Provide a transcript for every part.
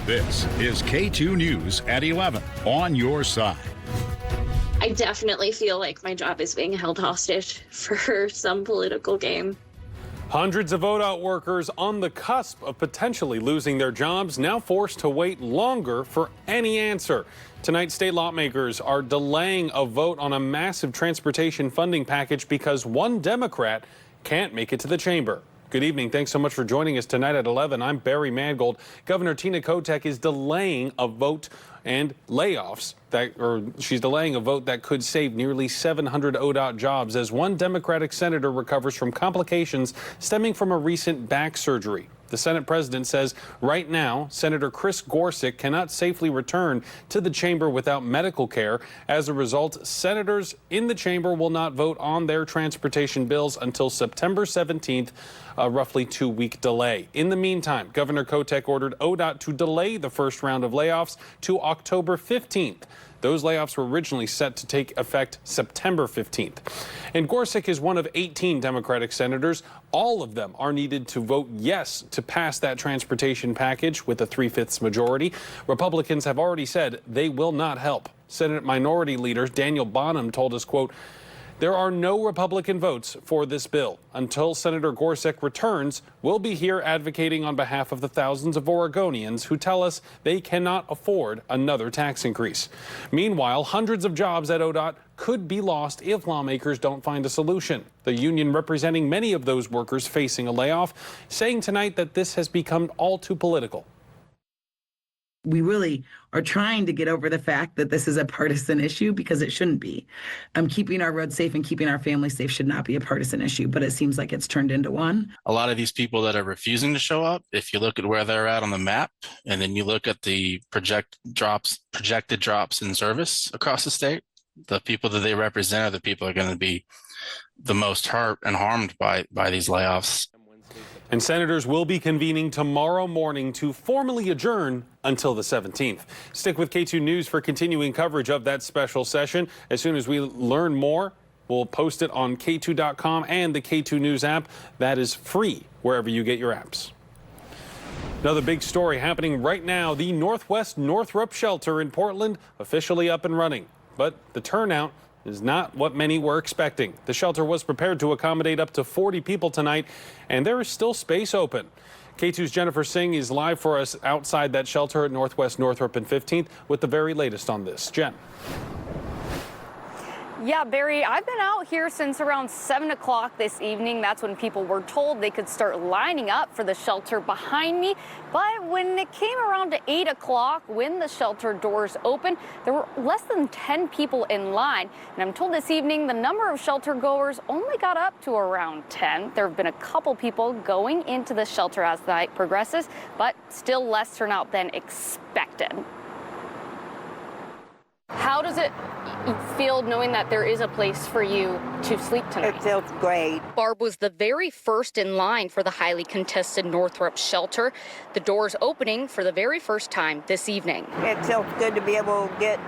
This is K2 News at 11 on your side. I definitely feel like my job is being held hostage for some political game. Hundreds of ODOT workers on the cusp of potentially losing their jobs, now forced to wait longer for any answer. Tonight, state lawmakers are delaying a vote on a massive transportation funding package because one Democrat can't make it to the chamber. Good evening. Thanks so much for joining us tonight at 11. I'm Barry Mangold. Governor Tina Kotek is delaying a vote and layoffs she's delaying a vote that could save nearly 700 ODOT jobs as one Democratic senator recovers from complications stemming from a recent back surgery. The Senate president says right now, Senator Chris Gorsuch cannot safely return to the chamber without medical care. As a result, senators in the chamber will not vote on their transportation bills until September 17th, a roughly 2-week delay. In the meantime, Governor Kotek ordered ODOT to delay the first round of layoffs to October 15th. Those layoffs were originally set to take effect September 15th. And Gorsuch is one of 18 Democratic senators. All of them are needed to vote yes to pass that transportation package with a 3/5 majority. Republicans have already said they will not help. Senate Minority Leader Daniel Bonham told us, quote, "There are no Republican votes for this bill. Until Senator Gorsuch returns, we'll be here advocating on behalf of the thousands of Oregonians who tell us they cannot afford another tax increase." Meanwhile, hundreds of jobs at ODOT could be lost if lawmakers don't find a solution. The union representing many of those workers facing a layoff saying tonight that this has become all too political. We really are trying to get over the fact that this is a partisan issue because it shouldn't be. Keeping our roads safe and keeping our families safe should not be a partisan issue, but it seems like it's turned into one. A lot of these people that are refusing to show up, if you look at where they're at on the map, and then you look at the projected drops in service across the state, the people that they represent are the people that are going to be the most hurt and harmed by these layoffs. And senators will be convening tomorrow morning to formally adjourn until the 17th. Stick with K2 News for continuing coverage of that special session. As soon as we learn more, we'll post it on K2.com and the K2 News app. That is free wherever you get your apps. Another big story happening right now. The Northwest Northrop shelter in Portland officially up and running. But the turnout is not what many were expecting. The shelter was prepared to accommodate up to 40 people tonight, and there is still space open. K2's Jennifer Singh is live for us outside that shelter at Northwest Northrop and 15th with the very latest on this. Jen. Yeah, Barry, I've been out here since around 7 o'clock this evening. That's when people were told they could start lining up for the shelter behind me. But when it came around to 8 o'clock, when the shelter doors opened, there were less than 10 people in line. And I'm told this evening the number of shelter goers only got up to around 10. There have been a couple people going into the shelter as the night progresses, but still less turnout than expected. How does it feel knowing that there is a place for you to sleep tonight? It feels great. Barb was the very first in line for the highly contested Northrop shelter. The doors opening for the very first time this evening. It feels good to be able to get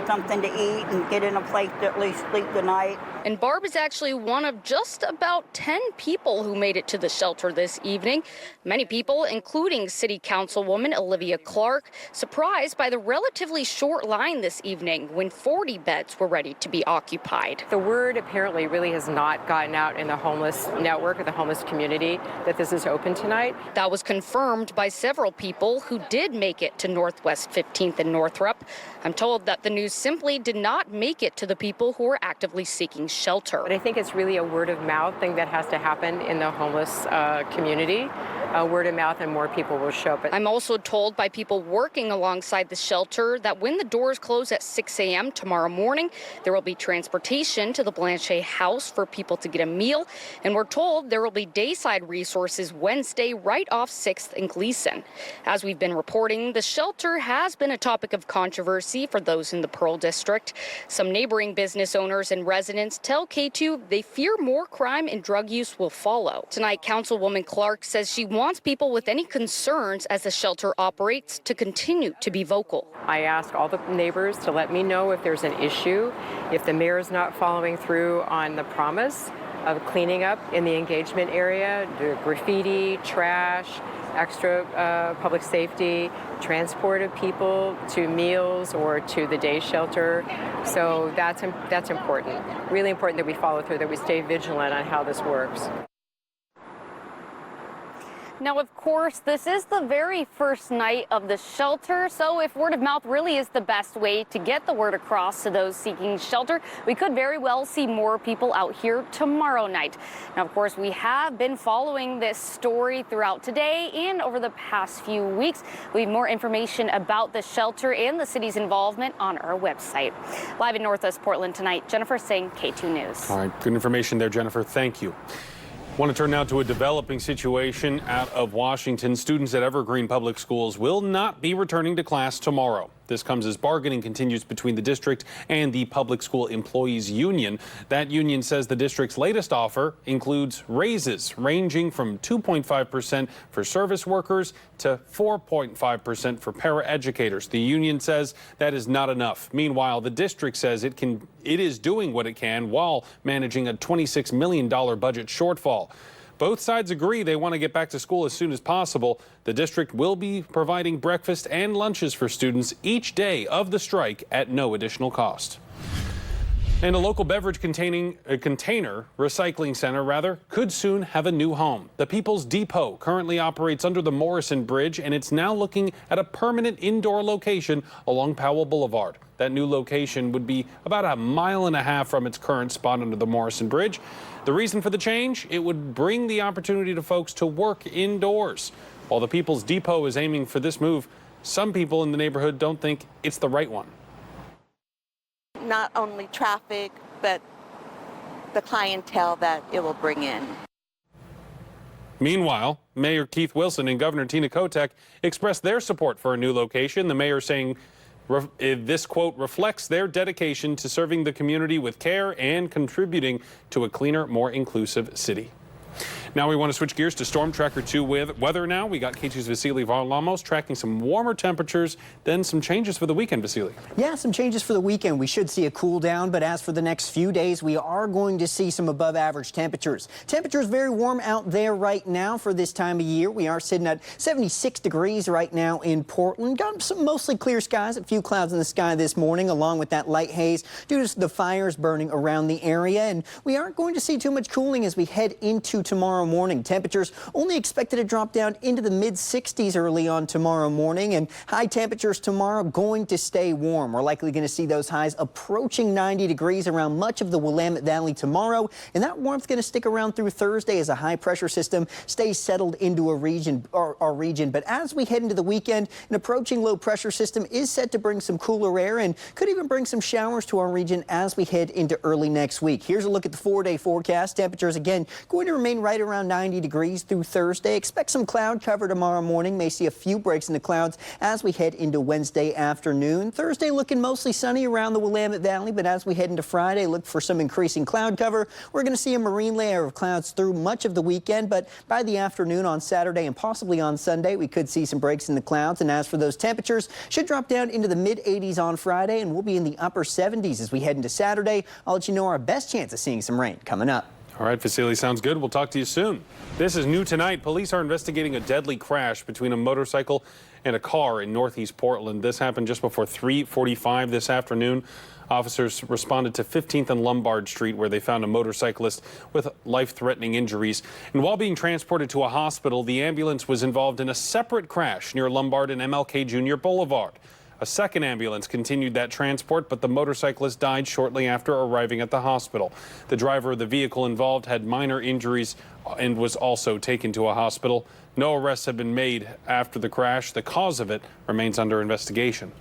something to eat and get in a place to at least sleep the night. And Barb is actually one of just about 10 people who made it to the shelter this evening. Many people, including City Councilwoman Olivia Clark, surprised by the relatively short line this evening when 40 beds were ready to be occupied. The word apparently really has not gotten out in the homeless network or the homeless community that this is open tonight. That was confirmed by several people who did make it to Northwest 15th and Northrop. I'm told that the news simply did not make it to the people who were actively seeking shelter. But I think it's really a word of mouth thing that has to happen in the homeless community. Word of mouth and more people will show up. I'm also told by people working alongside the shelter that when the doors close at 6 a.m. tomorrow morning, there will be transportation to the Blanchet house for people to get a meal. And we're told there will be dayside resources Wednesday right off 6th and Gleason. As we've been reporting, the shelter has been a topic of controversy for those in the Pearl District. Some neighboring business owners and residents tell K2 they fear more crime and drug use will follow. Tonight, Councilwoman Clark says she wants people with any concerns as the shelter operates to continue to be vocal. I ask all the neighbors to let me know if there's an issue, if the mayor's not following through on the promise of cleaning up in the engagement area, the graffiti, trash, extra public safety, transport of people to meals or to the day shelter. So that's important. Really important that we follow through, that we stay vigilant on how this works. Now, of course, this is the very first night of the shelter, so if word of mouth really is the best way to get the word across to those seeking shelter, we could very well see more people out here tomorrow night. Now, of course, we have been following this story throughout today and over the past few weeks. We have more information about the shelter and the city's involvement on our website. Live in Northwest Portland tonight, Jennifer Singh, KATU News. All right, good information there, Jennifer. Thank you. Want to turn now to a developing situation out of Washington. Students at Evergreen Public Schools will not be returning to class tomorrow. This comes as bargaining continues between the district and the Public School Employees Union. That union says the district's latest offer includes raises ranging from 2.5% for service workers to 4.5% for paraeducators. The union says that is not enough. Meanwhile, the district says it is doing what it can while managing a $26 million budget shortfall. Both sides agree they want to get back to school as soon as possible. The district will be providing breakfast and lunches for students each day of the strike at no additional cost. And a local beverage container recycling center, could soon have a new home. The People's Depot currently operates under the Morrison Bridge, and it's now looking at a permanent indoor location along Powell Boulevard. That new location would be about 1.5 miles from its current spot under the Morrison Bridge. The reason for the change? It would bring the opportunity to folks to work indoors. While the People's Depot is aiming for this move, some people in the neighborhood don't think it's the right one. Not only traffic, but the clientele that it will bring in. Meanwhile, Mayor Keith Wilson and Governor Tina Kotek expressed their support for a new location. The mayor saying this, quote, reflects their dedication to serving the community with care and contributing to a cleaner, more inclusive city. Now we want to switch gears to Storm Tracker 2 with weather now. We got KATU's Vasily Varlamos tracking some warmer temperatures, then some changes for the weekend, Vasily. Yeah, some changes for the weekend. We should see a cool down, but as for the next few days, we are going to see some above average temperatures. Temperatures very warm out there right now for this time of year. We are sitting at 76 degrees right now in Portland. Got some mostly clear skies, a few clouds in the sky this morning, along with that light haze due to the fires burning around the area. And we aren't going to see too much cooling as we head into tomorrow morning. Temperatures only expected to drop down into the mid-60s early on tomorrow morning, and high temperatures tomorrow going to stay warm. We're likely going to see those highs approaching 90 degrees around much of the Willamette Valley tomorrow, and that warmth going to stick around through Thursday as a high pressure system stays settled into our region. But as we head into the weekend, an approaching low pressure system is set to bring some cooler air and could even bring some showers to our region as we head into early next week. Here's a look at the 4-day forecast. Temperatures again going to remain right around 90 degrees through Thursday. Expect some cloud cover tomorrow morning. May see a few breaks in the clouds as we head into Wednesday afternoon. Thursday looking mostly sunny around the Willamette Valley, but as we head into Friday, look for some increasing cloud cover. We're going to see a marine layer of clouds through much of the weekend, but by the afternoon on Saturday and possibly on Sunday, we could see some breaks in the clouds. And as for those temperatures, should drop down into the mid-80s on Friday, and we'll be in the upper 70s as we head into Saturday. I'll let you know our best chance of seeing some rain coming up. All right, Vasily, sounds good. We'll talk to you soon. This is new tonight. Police are investigating a deadly crash between a motorcycle and a car in northeast Portland. This happened just before 3:45 this afternoon. Officers responded to 15th and Lombard Street, where they found a motorcyclist with life-threatening injuries. And while being transported to a hospital, the ambulance was involved in a separate crash near Lombard and MLK Jr. Boulevard. A second ambulance continued that transport, but the motorcyclist died shortly after arriving at the hospital. The driver of the vehicle involved had minor injuries and was also taken to a hospital. No arrests have been made after the crash. The cause of it remains under investigation.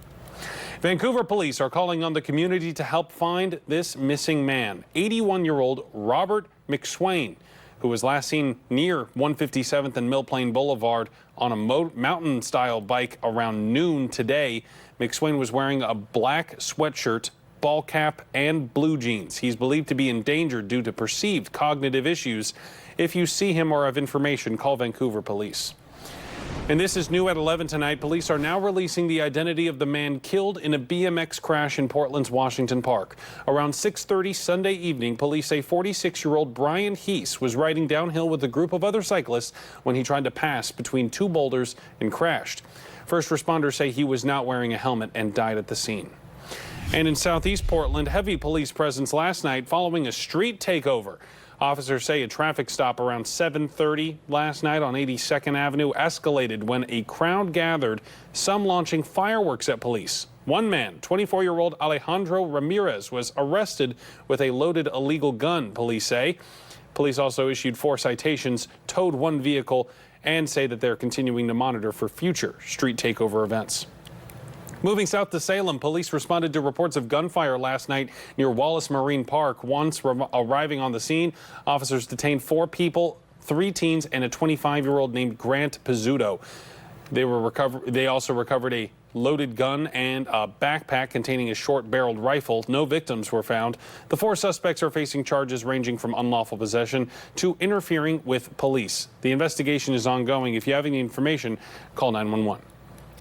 Vancouver police are calling on the community to help find this missing man, 81-year-old Robert McSwain, who was last seen near 157th and Mill Plain Boulevard on a mountain-style bike around noon today. McSwain was wearing a black sweatshirt, ball cap, and blue jeans. He's believed to be endangered due to perceived cognitive issues. If you see him or have information, call Vancouver police. And this is new at 11 tonight. Police are now releasing the identity of the man killed in a BMX crash in Portland's Washington Park. Around 6:30 Sunday evening, police say 46-year-old Brian Heese was riding downhill with a group of other cyclists when he tried to pass between two boulders and crashed. First responders say he was not wearing a helmet and died at the scene. And in southeast Portland, heavy police presence last night following a street takeover. Officers say a traffic stop around 7:30 last night on 82nd Avenue escalated when a crowd gathered, some launching fireworks at police. One man, 24-year-old Alejandro Ramirez, was arrested with a loaded illegal gun, police say. Police also issued 4 citations, towed 1 vehicle, and say that they're continuing to monitor for future street takeover events. Moving south to Salem, police responded to reports of gunfire last night near Wallace Marine Park. Once arriving on the scene, officers detained 4 people, 3 teens, and a 25-year-old named Grant Pizzuto. They also recovered a loaded gun and a backpack containing a short-barreled rifle. No victims were found. The 4 suspects are facing charges ranging from unlawful possession to interfering with police. The investigation is ongoing. If you have any information, call 911.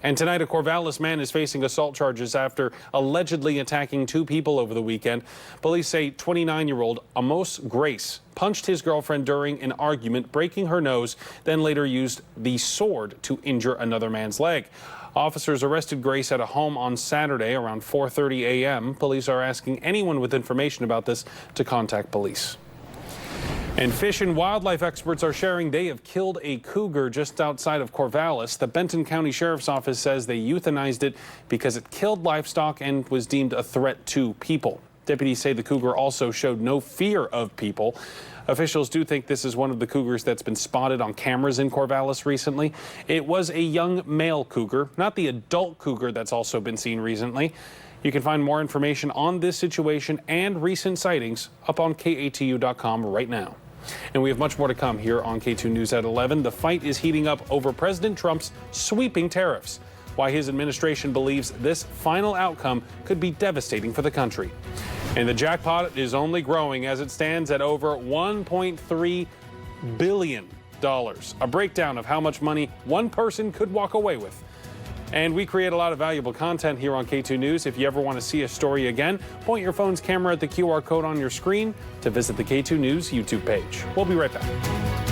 And tonight, a Corvallis man is facing assault charges after allegedly attacking 2 people over the weekend. Police say 29-year-old Amos Grace punched his girlfriend during an argument, breaking her nose, then later used the sword to injure another man's leg. Officers arrested Grace at a home on Saturday around 4:30 a.m. Police are asking anyone with information about this to contact police. And fish and wildlife experts are sharing they have killed a cougar just outside of Corvallis. The Benton County Sheriff's Office says they euthanized it because it killed livestock and was deemed a threat to people. Deputies say the cougar also showed no fear of people. Officials do think this is one of the cougars that's been spotted on cameras in Corvallis recently. It was a young male cougar, not the adult cougar that's also been seen recently. You can find more information on this situation and recent sightings up on KATU.com right now. And we have much more to come here on K2 News at 11. The fight is heating up over President Trump's sweeping tariffs. Why his administration believes this final outcome could be devastating for the country. And the jackpot is only growing as it stands at over $1.3 billion. A breakdown of how much money one person could walk away with. And we create a lot of valuable content here on K2 News. If you ever want to see a story again, point your phone's camera at the QR code on your screen to visit the K2 News YouTube page. We'll be right back.